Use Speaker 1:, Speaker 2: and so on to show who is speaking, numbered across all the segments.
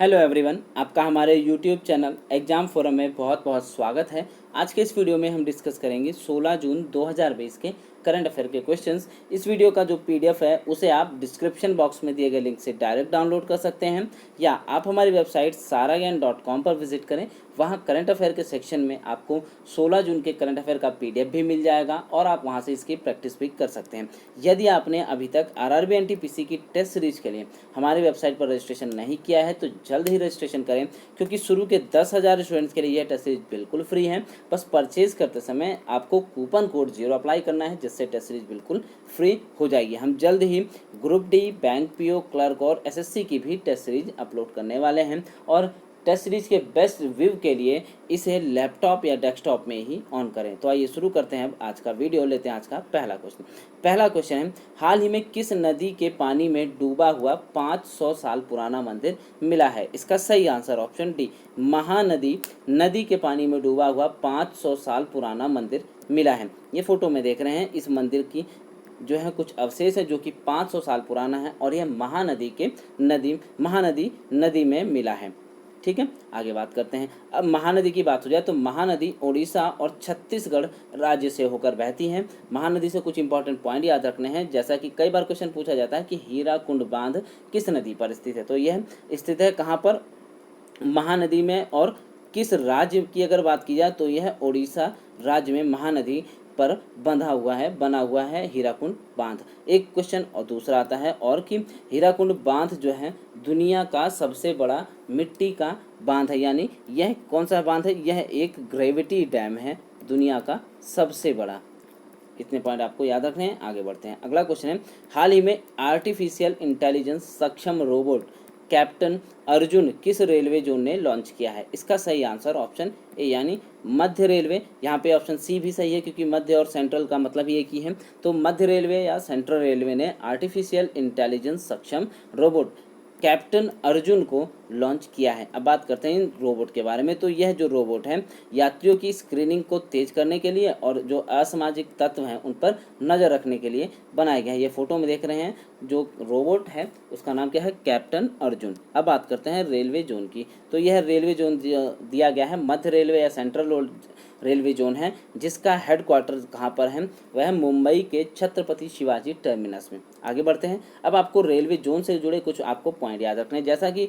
Speaker 1: Hello everyone, आपका हमारे YouTube channel exam forum में बहुत बहुत स्वागत है। आज के इस वीडियो में हम डिस्कस करेंगे 16 जून 2020 के करंट अफेयर के क्वेश्चंस। इस वीडियो का जो पीडीएफ है उसे आप डिस्क्रिप्शन बॉक्स में दिए गए लिंक से डायरेक्ट डाउनलोड कर सकते हैं या आप हमारी वेबसाइट saragyan.com पर विजिट करें। वहाँ करंट अफेयर के सेक्शन में आपको 16 जून के करंट अफेयर का पीडीएफ भी मिल जाएगा और आप वहाँ से इसकी प्रैक्टिस भी कर सकते हैं। यदि आपने अभी तक आरआरबी एनटीपीसी की टेस्ट सीरीज के लिए हमारी वेबसाइट पर रजिस्ट्रेशन नहीं किया है तो जल्द ही रजिस्ट्रेशन करें, क्योंकि शुरू के 10,000 स्टूडेंट्स के लिए यह टेस्ट सीरीज बिल्कुल फ्री है। बस परचेज करते समय आपको कूपन कोड 0 अप्लाई करना है, जिससे टेस्ट सीरीज बिल्कुल फ्री हो जाएगी। हम जल्द ही group D, bank PO, clerk और एसएससी की भी टेस्ट सीरीज अपलोड करने वाले हैं और टेस्ट सीरीज के बेस्ट व्यू के लिए इसे लैपटॉप या डेस्कटॉप में ही ऑन करें। तो आइए शुरू करते हैं अब आज का वीडियो। लेते हैं आज का पहला क्वेश्चन है, हाल ही में किस नदी के पानी में डूबा हुआ 500 साल पुराना मंदिर मिला है? इसका सही आंसर ऑप्शन डी, महानदी नदी के पानी में डूबा हुआ 500 साल पुराना मंदिर मिला है। ये फोटो में देख रहे हैं, इस मंदिर की जो है कुछ अवशेष है जो कि 500 साल पुराना है और यह महानदी नदी में मिला है। ठीक है, आगे बात करते हैं। अब महानदी की बात हो जाए तो महानदी उड़ीसा और छत्तीसगढ़ राज्य से होकर बहती है। महानदी से कुछ इंपॉर्टेंट पॉइंट याद रखने हैं, जैसा कि कई बार क्वेश्चन पूछा जाता है कि हीराकुंड बांध किस नदी पर स्थित है, तो यह स्थित है कहाँ पर? महानदी में। और किस राज्य की अगर बात की जाए तो यह उड़ीसा राज्य में महानदी पर बना हुआ है हीराकुंड बांध। एक क्वेश्चन और दूसरा आता है और कि हीराकुंड बांध जो है दुनिया का सबसे बड़ा मिट्टी का बांध है, यानी यह कौन सा बांध है? यह एक ग्रेविटी डैम है, दुनिया का सबसे बड़ा। इतने पॉइंट आपको याद रखने हैं। आगे बढ़ते हैं, अगला क्वेश्चन है, हाल ही में आर्टिफिशियल इंटेलिजेंस सक्षम रोबोट कैप्टन अर्जुन किस रेलवे जोन ने लॉन्च किया है? इसका सही आंसर ऑप्शन ए, यानी मध्य रेलवे। यहाँ पे ऑप्शन सी भी सही है, क्योंकि मध्य और सेंट्रल का मतलब ही एक ही है। तो मध्य रेलवे या सेंट्रल रेलवे ने आर्टिफिशियल इंटेलिजेंस सक्षम रोबोट कैप्टन अर्जुन को लॉन्च किया है। अब बात करते हैं इन रोबोट के बारे में। तो यह जो रोबोट है यात्रियों की स्क्रीनिंग को तेज करने के लिए और जो असामाजिक तत्व हैं उन पर नज़र रखने के लिए बनाया गया है। ये फोटो में देख रहे हैं जो रोबोट है उसका नाम क्या है? कैप्टन अर्जुन। अब बात करते हैं रेलवे जोन की। तो यह रेलवे जोन दिया गया है मध्य रेलवे या सेंट्रल रेलवे जोन है, जिसका हेडक्वार्टर कहाँ पर है? वह है मुंबई के छत्रपति शिवाजी टर्मिनस में। आगे बढ़ते हैं, अब आपको रेलवे जोन से जुड़े कुछ आपको पॉइंट याद रखने हैं। जैसा कि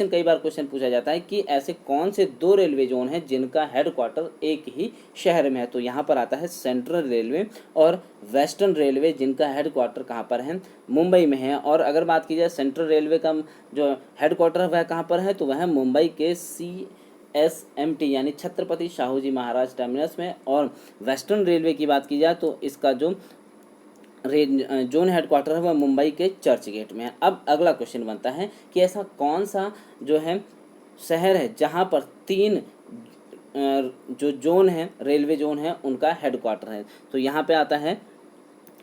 Speaker 1: कई बार क्वेश्चन पूछा जाता है कि ऐसे कौन से 2 रेलवे जोन हैं जिनका हेडक्वार्टर एक ही शहर में है, तो यहाँ पर आता है सेंट्रल रेलवे और वेस्टर्न रेलवे, जिनका हेडक्वार्टर कहाँ पर है? मुंबई में है। और अगर बात की जाए सेंट्रल रेलवे का जो हेडक्वार्टर है वह कहाँ पर है, तो वह मुंबई के CSMT यानी छत्रपति शाहू जी महाराज टर्मिनस में। और वेस्टर्न रेलवे की बात की जाए तो इसका जो जोन हेडक्वार्टर है वह मुंबई के चर्च गेट में है। अब अगला क्वेश्चन बनता है कि ऐसा कौन सा जो है शहर है जहां पर 3 जो जोन है रेलवे जोन है उनका हेडक्वार्टर है? तो यहाँ पे आता है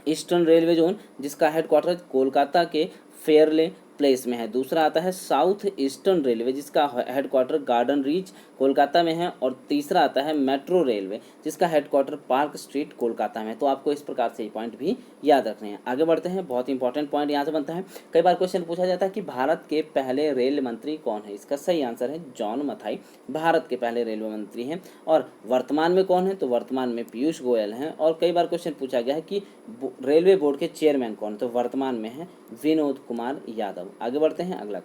Speaker 1: ईस्टर्न रेलवे जोन, जिसका हेडक्वार्टर कोलकाता के फेयरले प्लेस में है। दूसरा आता है साउथ ईस्टर्न रेलवे, जिसका हेडक्वार्टर गार्डन रीच कोलकाता में है। और तीसरा आता है मेट्रो रेलवे, जिसका हेडक्वार्टर पार्क स्ट्रीट कोलकाता में है। तो आपको इस प्रकार से ये पॉइंट भी याद रखने हैं। आगे बढ़ते हैं, बहुत इंपॉर्टेंट पॉइंट यहाँ से बनता है। कई बार क्वेश्चन पूछा जाता है कि भारत के पहले रेल मंत्री कौन है? इसका सही आंसर है जॉन मथाई, भारत के पहले रेलवे मंत्री हैं। और वर्तमान में कौन है? तो वर्तमान में पीयूष गोयल हैं। और कई बार क्वेश्चन पूछा गया है कि रेलवे बोर्ड के चेयरमैन कौन? तो वर्तमान में है विनोद कुमार यादव। आगे बढ़ते हैं, अगला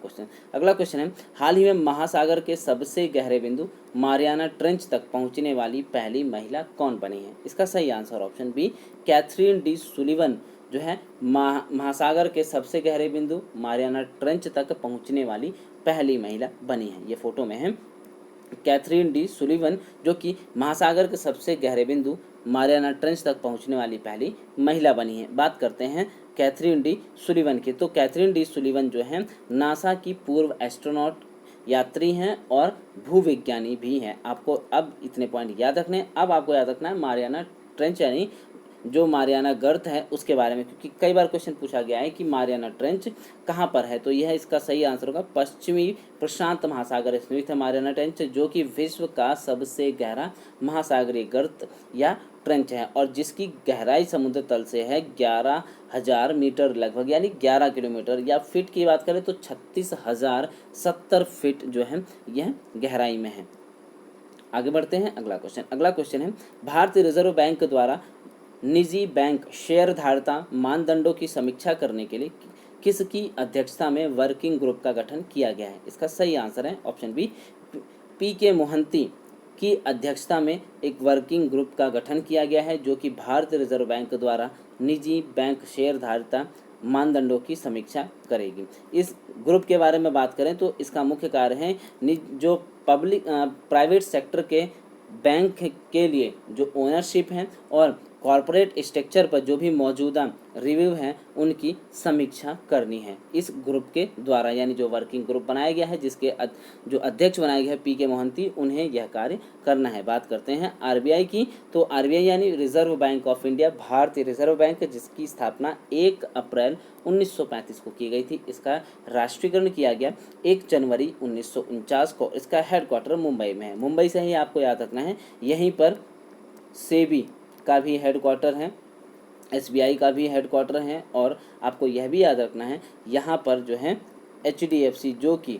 Speaker 1: क्वेश्चन है, हाल ही में महासागर के सबसे गहरे बिंदु मारियाना ट्रेंच तक पहुंचने वाली पहली महिला कौन बनी है? इसका सही answer option B, Kathryn D Sullivan जो है महासागर के सबसे गहरे बिंदु मारियाना ट्रेंच तक पहुंचने वाली पहली महिला बनी है। ये फोटो में है कैथरीन डी सुलिवन, जो कि महासागर के सबसे गहरे बिंदु मारियाना ट्रेंच तक पहुंचने वाली पहली महिला बनी है। बात करते हैं कैथरीन डी सुलिवन की। तो कैथरीन डी सुलिवन जो है नासा की पूर्व एस्ट्रोनॉट यात्री हैं और भूविज्ञानी भी हैं। आपको अब इतने पॉइंट याद रखने हैं। अब आपको याद रखना है मारियाना ट्रेंच यानी जो मारियाना गर्त है उसके बारे में, क्योंकि कई बार क्वेश्चन पूछा गया है कि मारियाना ट्रेंच कहाँ पर है। तो यह इसका सही आंसर होगा, पश्चिमी प्रशांत महासागर स्थित है मारियाना ट्रेंच, जो कि विश्व का सबसे गहरा महासागरीय गर्त या ट्रेंच है और जिसकी गहराई समुद्र तल से है 36,000 मीटर लगभग, यानी 11 किलोमीटर, या फीट की बात करें तो 36,070 फीट जो है यह गहराई में है। आगे बढ़ते हैं अगला क्वेश्चन। अगला क्वेश्चन है, भारतीय रिजर्व बैंक द्वारा निजी बैंक शेयरधारता मानदंडों की समीक्षा करने के लिए किसकी अध्यक्षता में वर्किंग ग्रुप का गठन किया गया है? इसका सही आंसर है ऑप्शन बी, पी के मोहंती की अध्यक्षता में एक वर्किंग ग्रुप का गठन किया गया है, जो कि भारतीय रिजर्व बैंक द्वारा निजी बैंक शेयरधारता मानदंडों की समीक्षा करेगी। इस ग्रुप के बारे में बात करें तो इसका मुख्य कार्य है जो प्राइवेट सेक्टर के बैंक के लिए जो ओनरशिप हैं और कॉरपोरेट स्ट्रक्चर पर जो भी मौजूदा रिव्यू हैं उनकी समीक्षा करनी है इस ग्रुप के द्वारा, यानी जो वर्किंग ग्रुप बनाया गया है जिसके जो अध्यक्ष बनाया गया है पी के मोहंती, उन्हें यह कार्य करना है। बात करते हैं आरबीआई की, तो आरबीआई यानी रिजर्व बैंक ऑफ इंडिया, भारतीय रिजर्व बैंक, जिसकी स्थापना 1 अप्रैल 1935 को की गई थी। इसका राष्ट्रीयकरण किया गया 1 जनवरी 1949 को। इसका हेडक्वार्टर मुंबई में है। मुंबई से ही आपको याद रखना है, यहीं पर सेबी का भी हेडक्वार्टर है, एसबीआई का भी हेडक्वार्टर है, और आपको यह भी याद रखना है यहाँ पर जो है एचडीएफसी, जो कि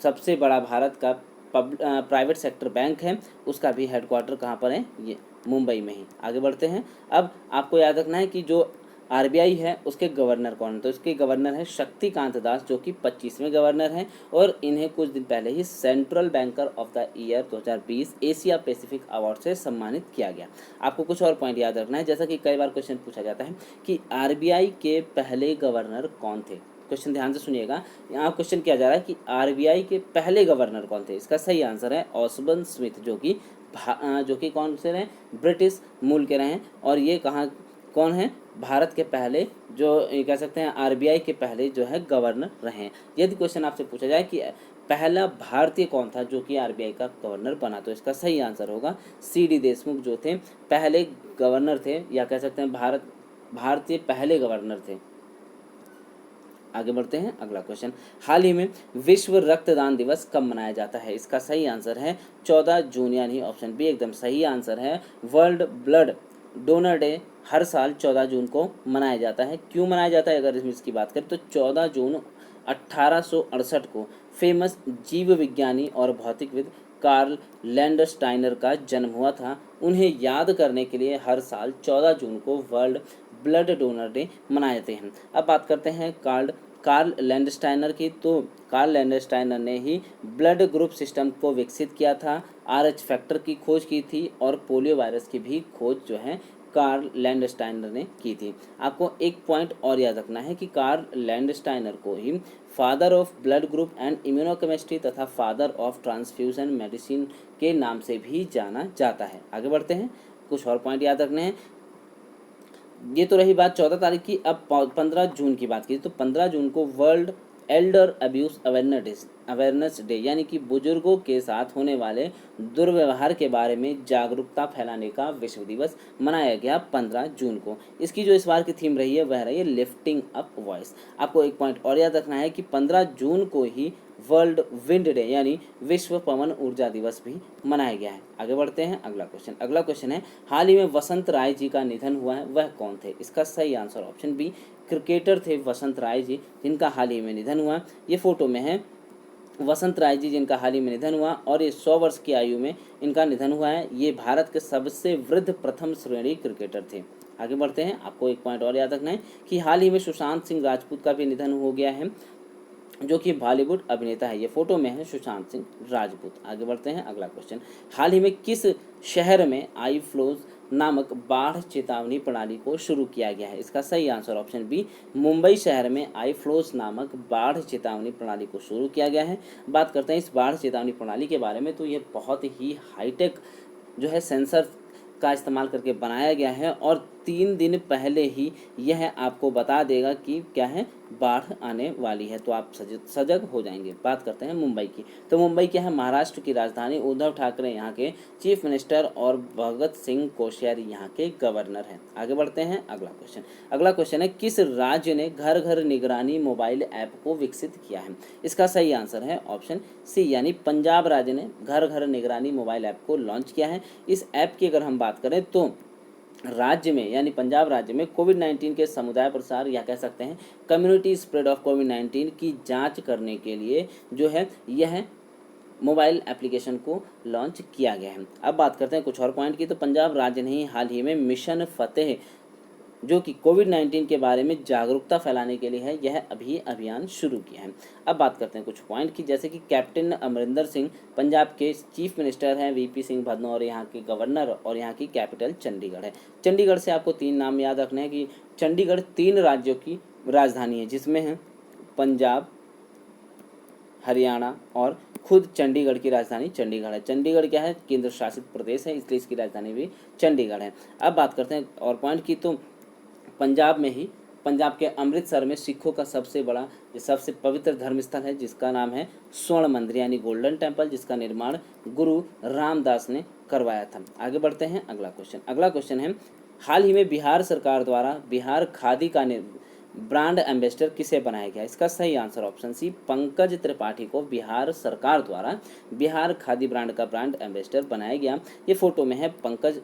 Speaker 1: सबसे बड़ा भारत का प्राइवेट सेक्टर बैंक है, उसका भी हेडक्वार्टर कहाँ पर है? ये मुंबई में ही। आगे बढ़ते हैं। अब आपको याद रखना है कि जो आरबीआई है उसके गवर्नर कौन है? तो इसके गवर्नर है शक्तिकांत दास, जो कि 25वें गवर्नर हैं, और इन्हें कुछ दिन पहले ही central banker of the year 2020 Asia Pacific award से सम्मानित किया गया। आपको कुछ और पॉइंट याद रखना है, जैसा कि कई बार क्वेश्चन पूछा जाता है कि आरबीआई के पहले गवर्नर कौन थे। क्वेश्चन ध्यान से सुनिएगा, यहाँ क्वेश्चन किया जा रहा है कि आरबीआई के पहले गवर्नर कौन थे। इसका सही आंसर है ऑसबर्न स्मिथ, जो कि कौन से रहे? ब्रिटिश मूल के रहे हैं, और ये कौन है? भारत के पहले जो कह सकते हैं आरबीआई के पहले जो है गवर्नर रहे हैं। यदि क्वेश्चन आपसे पूछा जाए कि पहला भारतीय कौन था जो कि आरबीआई का गवर्नर बना, तो इसका सही आंसर होगा सीडी देशमुख, जो थे पहले गवर्नर थे, या कह सकते हैं भारतीय पहले गवर्नर थे। आगे बढ़ते हैं अगला क्वेश्चन। हाल ही में विश्व रक्तदान दिवस कब मनाया जाता है? इसका सही आंसर है 14 जून, यानी ऑप्शन बी एकदम सही आंसर है। वर्ल्ड ब्लड डोनर डे हर साल 14 जून को मनाया जाता है। क्यों मनाया जाता है अगर इसकी बात करें तो 14 जून 1868 को फेमस जीव विज्ञानी और भौतिकविद कार्ल लैंडस्टाइनर का जन्म हुआ था। उन्हें याद करने के लिए हर साल 14 जून को वर्ल्ड ब्लड डोनर डे मनाए जाते हैं। अब बात करते हैं कार्ल लैंडस्टाइनर की, तो कार्ल लैंडस्टाइनर ने ही ब्लड ग्रुप सिस्टम को विकसित किया था, आरएच फैक्टर की खोज की थी, और पोलियो वायरस की भी खोज जो है कार्ल लैंडस्टाइनर ने की थी। आपको एक पॉइंट और याद रखना है कि कार्ल लैंडस्टाइनर को ही father of blood group and immunochemistry तथा फादर ऑफ ट्रांसफ्यूजन मेडिसिन के नाम से भी जाना जाता है। आगे बढ़ते हैं, कुछ और पॉइंट याद रखने हैं। ये तो रही बात 14 तारीख की। अब 15 जून की बात की तो 15 जून को world Elder abuse awareness day, यानी कि बुजुर्गों के साथ होने वाले दुर्व्यवहार के बारे में जागरूकता फैलाने का विश्व दिवस मनाया गया 15 जून को। इसकी जो इस बार की थीम रही है वह रही है लिफ्टिंग अप वॉइस। आपको एक पॉइंट और याद रखना है कि 15 जून को ही वर्ल्ड विंड डे यानी विश्व पवन ऊर्जा दिवस भी मनाया गया है। आगे बढ़ते हैं अगला क्वेश्चन है, हाल ही में वसंत राय जी का निधन हुआ है, वह कौन थे? इसका सही आंसर ऑप्शन बी, क्रिकेटर थे वसंत राय जी, जिनका हाल ही में निधन हुआ। ये फोटो में है वसंत राय जी, जिनका हाल ही में निधन हुआ, और ये 100 वर्ष की आयु में इनका निधन हुआ है। ये भारत के सबसे वृद्ध प्रथम श्रेणी क्रिकेटर थे। आगे बढ़ते हैं, आपको एक पॉइंट और याद रखना है कि हाल ही में सुशांत सिंह राजपूत का भी निधन हो गया है, जो कि बॉलीवुड अभिनेता है। ये फोटो में है सुशांत सिंह राजपूत। आगे बढ़ते हैं अगला क्वेश्चन, हाल ही में किस शहर में आई फ्लोज नामक बाढ़ चेतावनी प्रणाली को शुरू किया गया है? इसका सही आंसर ऑप्शन बी, मुंबई शहर में आई फ्लोज नामक बाढ़ चेतावनी प्रणाली को शुरू किया गया है। बात करते हैं इस बाढ़ चेतावनी प्रणाली के बारे में, तो ये बहुत ही हाईटेक जो है सेंसर का इस्तेमाल करके बनाया गया है, और 3 दिन पहले ही यह आपको बता देगा कि क्या है, बाढ़ आने वाली है, तो आप सजग हो जाएंगे। बात करते हैं मुंबई की, तो मुंबई क्या है, महाराष्ट्र की राजधानी। उद्धव ठाकरे यहाँ के चीफ मिनिस्टर और भगत सिंह कोश्यारी यहाँ के गवर्नर हैं। आगे बढ़ते हैं अगला क्वेश्चन है, किस राज्य ने घर घर निगरानी मोबाइल ऐप को विकसित किया है? इसका सही आंसर है ऑप्शन सी, यानी पंजाब राज्य ने घर घर निगरानी मोबाइल ऐप को लॉन्च किया है। इस ऐप की अगर हम बात करें तो राज्य में यानी पंजाब राज्य में कोविड-19 के समुदाय प्रसार या कह सकते हैं कम्युनिटी स्प्रेड ऑफ कोविड-19 की जांच करने के लिए जो है यह मोबाइल एप्लीकेशन को लॉन्च किया गया है। अब बात करते हैं कुछ और पॉइंट की। तो पंजाब राज्य ने हाल ही में मिशन फतेह जो कि कोविड-19 के बारे में जागरूकता फैलाने के लिए है, यह अभियान शुरू किया है। अब बात करते हैं कुछ पॉइंट की, जैसे कि कैप्टन अमरिंदर सिंह पंजाब के चीफ मिनिस्टर हैं, वीपी सिंह भदनौर यहाँ के गवर्नर और यहाँ की कैपिटल चंडीगढ़ है। चंडीगढ़ से आपको 3 नाम याद रखने हैं कि चंडीगढ़ 3 राज्यों की राजधानी है, जिसमें है पंजाब, हरियाणा और खुद चंडीगढ़ की राजधानी चंडीगढ़ है। चंडीगढ़ क्या है, केंद्र शासित प्रदेश है, इसलिए इसकी राजधानी भी चंडीगढ़ है। अब बात करते हैं और पॉइंट की। तो पंजाब में ही पंजाब के अमृतसर में सिखों का सबसे बड़ा सबसे पवित्र धर्म स्थल है, जिसका नाम है स्वर्ण मंदिर यानी गोल्डन टेम्पल, जिसका निर्माण गुरु रामदास ने करवाया था। आगे बढ़ते हैं अगला क्वेश्चन है, हाल ही में बिहार सरकार द्वारा बिहार खादी का ब्रांड एम्बेसडर किसे बनाया गया? इसका सही answer option C, Pankaj Tripathi को बिहार सरकार द्वारा बिहार खादी ब्रांड का ब्रांड एम्बेसडर बनाया गया। ये फोटो में है पंकज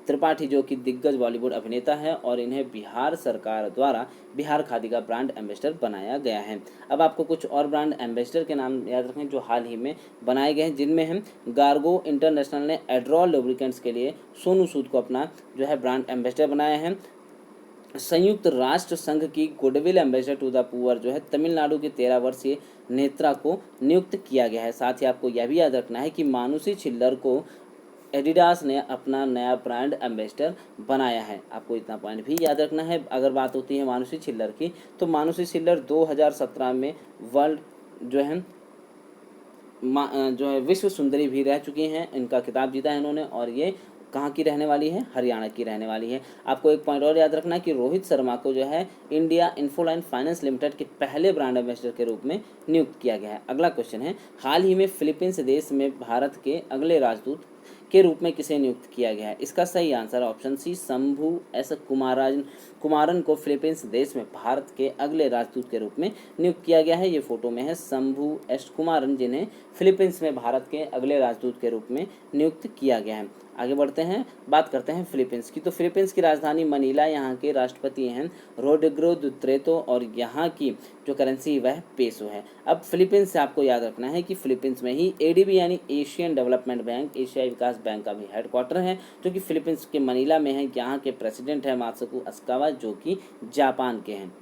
Speaker 1: त्रिपाठी जो कि दिग्गज बॉलीवुड अभिनेता है और इन्हें बिहार सरकार द्वारा बिहार खादी का ब्रांड एम्बेसडर बनाया गया है। अब आपको कुछ और ब्रांड एम्बेसडर के नाम याद रखें जो हाल ही में बनाए गए हैं, जिनमें हम गार्गो इंटरनेशनल ने एड्रॉल लुब्रिकेंट्स के लिए सोनू सूद को अपना जो है ब्रांड एम्बेसडर बनाया है। संयुक्त राष्ट्र संघ की goodwill ambassador to the poor जो है तमिलनाडु के 13 वर्षीय नेत्रा को नियुक्त किया गया है। साथ ही आपको यह भी याद रखना है कि मानुषी छिल्लर को एडिडास ने अपना नया ब्रांड एम्बेसडर बनाया है। आपको इतना पॉइंट भी याद रखना है। अगर बात होती है मानुषी छिल्लर की, तो मानुषी छिल्लर 2017 में वर्ल्ड जो है विश्व सुंदरी भी रह चुकी हैं। इनका खिताब जीता है इन्होंने और ये कहाँ की रहने वाली है? हरियाणा की रहने वाली है। आपको एक पॉइंट और याद रखना है कि रोहित शर्मा को जो है इंडिया इन्फोलाइन फाइनेंस लिमिटेड के पहले ब्रांड एम्बेसडर के रूप में नियुक्त किया गया है। अगला क्वेश्चन है, हाल ही में फिलीपींस देश में भारत के अगले राजदूत के रूप में किसे नियुक्त किया गया है? इसका सही answer option C, Shambhu S Kumaran को फिलीपींस देश में भारत के अगले राजदूत के रूप में नियुक्त किया गया है। ये फोटो में है शंभू एस कुमारन, जिन्हें फिलीपींस में भारत के अगले राजदूत के रूप में नियुक्त किया गया है। आगे बढ़ते हैं, बात करते हैं फिलीपींस की। तो फिलीपींस की राजधानी मनीला, यहाँ के राष्ट्रपति हैं रोड्रिगो दुत्रेतो और यहाँ की जो करेंसी वह पेसो है। अब फिलीपींस से आपको याद रखना है कि फिलीपींस में ही एडीबी यानी एशियन डेवलपमेंट बैंक, एशियाई विकास बैंक का भी हेडक्वार्टर है, जो कि फिलीपींस के मनीला में है। यहाँ के प्रेसिडेंट है मात्सुको अस्कावा, जो कि जापान के हैं।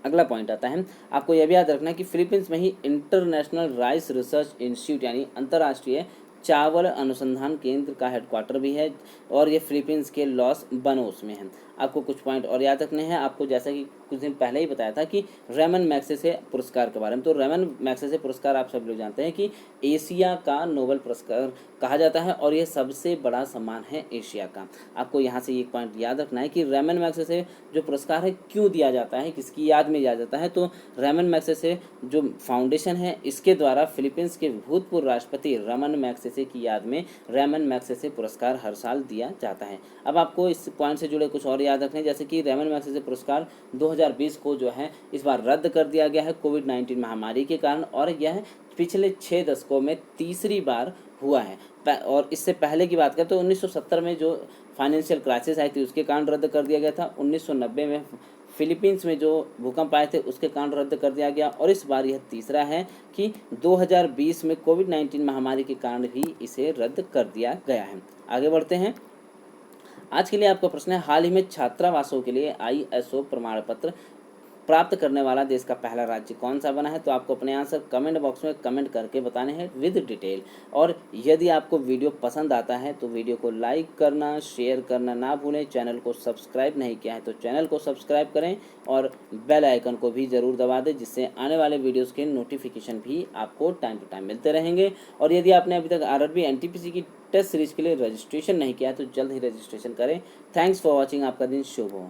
Speaker 1: अगला पॉइंट आता है, आपको यह भी याद रखना है कि फिलीपींस में ही इंटरनेशनल राइस रिसर्च इंस्टीट्यूट यानी अंतर्राष्ट्रीय चावल अनुसंधान केंद्र का हेडक्वार्टर भी है और ये फिलीपींस के लॉस बनोस में है। आपको कुछ पॉइंट और याद रखने हैं। आपको जैसा कि कुछ दिन पहले ही बताया था कि रेमन मैग्सेसे पुरस्कार के बारे में, तो रेमन मैग्सेसे पुरस्कार आप सब लोग जानते हैं कि एशिया का नोबेल पुरस्कार कहा जाता है और यह सबसे बड़ा सम्मान है एशिया का। आपको यहाँ से एक पॉइंट याद रखना है कि रेमन मैग्सेसे जो पुरस्कार है क्यों दिया जाता है, किसकी याद में दिया जाता है? तो रेमन मैग्सेसे जो फाउंडेशन है इसके द्वारा फिलीपींस के भूतपूर्व राष्ट्रपति रेमन मैग्सेसे की याद में रेमन मैग्सेसे पुरस्कार हर साल दिया जाता है। अब आपको इस पॉइंट से जुड़े कुछ और याद रखने, जैसे कि रेमन मैग्सेसे पुरस्कार 2020 को जो है इस बार रद्द कर दिया गया है कोविड-19 महामारी के कारण, और यह पिछले 6 दशकों में तीसरी बार हुआ है। और इससे पहले की बात करें तो 1970 में जो फाइनेंशियल क्राइसिस आई थी उसके कारण रद्द कर दिया गया था। 1990 में फिलीपींस में जो भूकंप आए थे उसके कारण रद्द कर दिया गया, और इस बार यह तीसरा है कि 2020 में कोविड-19 महामारी के कारण भी इसे रद्द कर दिया गया है। आगे बढ़ते हैं। आज के लिए आपका प्रश्न है, हाल ही में छात्रावासों के लिए ISO प्रमाण पत्र प्राप्त करने वाला देश का पहला राज्य कौन सा बना है? तो आपको अपने आंसर कमेंट बॉक्स में कमेंट करके बताने हैं विद डिटेल। और यदि आपको वीडियो पसंद आता है तो वीडियो को लाइक करना, शेयर करना ना भूलें। चैनल को सब्सक्राइब नहीं किया है तो चैनल को सब्सक्राइब करें और बेल आइकन को भी ज़रूर दबा दें, जिससे आने वाले वीडियोज़ के नोटिफिकेशन भी आपको टाइम टू टाइम मिलते रहेंगे। और यदि आपने अभी तक RRB NTPC की टेस्ट सीरीज के लिए रजिस्ट्रेशन नहीं किया है तो जल्द ही रजिस्ट्रेशन करें। Thanks for watching. आपका दिन शुभ हो।